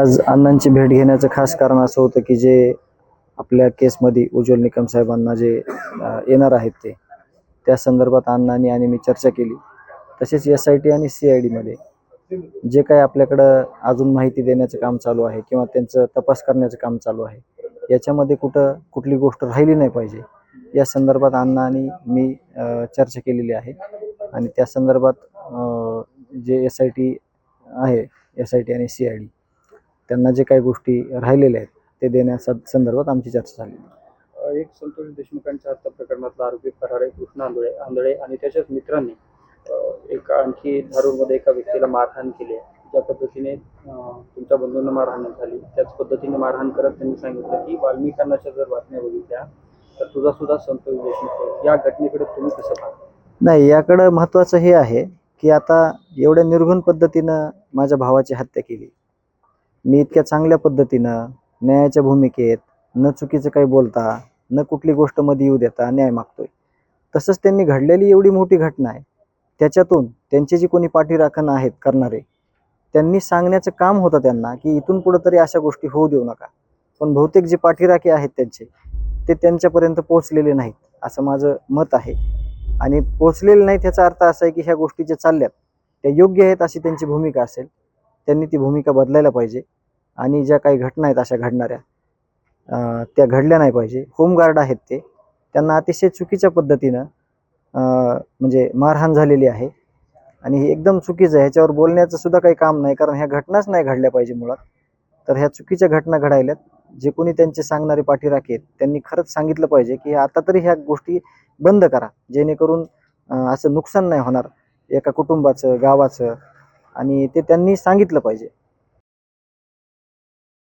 आज अण्णांची भेट घेण्याचं खास कारण असं होतं की जे आपल्या केसमध्ये उज्ज्वल निकम साहेबांना जे येणार आहेत त्या संदर्भात अण्णांनी आणि मी चर्चा केली. तसेच SIT आणि CID मध्ये जे काही आपल्याकडं अजून माहिती देण्याचं काम चालू आहे किंवा त्यांचं तपास करण्याचं काम चालू आहे, याच्यामध्ये कुठली गोष्ट राहिली नाही पाहिजे या संदर्भात अण्णा आणि मी चर्चा केलेली आहे. आणि त्या संदर्भात जे SIT आणि CID त्यांना जे काही गोष्टी राहिलेल्या आहेत ते देण्याच्या संदर्भात आमची चर्चा झाली. एक संतोष देशमुखांच्या हत्या प्रकरणातला आरोपी फरार आहे कृष्णा आंधळे आणि त्याच्याच मित्रांनी एक आणखी धारूरमध्ये एका व्यक्तीला मारहाण केली आहे. ज्या पद्धतीने तुमच्या बंधूंना मारहाण झाली त्याच पद्धतीने मारहाण करत त्यांनी सांगितलं की वाल्मिकांच्या जर बातम्या बघितल्या तर तुझा सुद्धा संतोष देशमुख. या घटनेकडे तुम्ही कसं पाहता? नाही, याकडं महत्त्वाचं हे आहे की आता एवढ्या निर्घुण पद्धतीनं माझ्या भावाची हत्या केली. मी इतक्या चांगल्या पद्धतीनं न्यायाच्या भूमिकेत न चुकीचं काही बोलता न कुठली गोष्ट मध्ये येऊ देता न्याय मागतोय. तसंच त्यांनी घडलेली एवढी मोठी घटना आहे, त्याच्यातून त्यांचे जी कोणी पाठीराखण आहेत करणारे त्यांनी सांगण्याचं काम होतं त्यांना की इथून पुढे तरी अशा गोष्टी होऊ देऊ नका. पण बहुतेक जे पाठीराखे आहेत ते त्यांच्यापर्यंत पोहोचलेले नाहीत असं माझं मत आहे. आणि पोहोचलेले नाहीत याचा अर्थ असा आहे की ह्या गोष्टी ज्या चालल्यात त्या योग्य आहेत अशी त्यांची भूमिका असेल. त्यांनी ती भूमिका बदलायला पाहिजे आणि ज्या काही घटना आहेत अशा घडणाऱ्या त्या घडल्या नाही पाहिजे. होमगार्ड आहेत त्यांना अतिशय चुकीच्या पद्धतीनं म्हणजे मारहाण झालेली आहे आणि हे एकदम चुकीचं आहे. ह्याच्यावर बोलण्याचं सुद्धा काही काम नाही, कारण ह्या घटनाच नाही घडल्या पाहिजे मुळात. तर ह्या चुकीच्या घटना घडायल्यात. जे कोणी त्यांचे सांगणारे पाठीराखे आहेत त्यांनी खरंच सांगितलं पाहिजे की आता तरी ह्या गोष्टी बंद करा, जेणेकरून असं नुकसान नाही होणार एका कुटुंबाचं, गावाचं. आणि ते त्यांनी सांगितलं पाहिजे.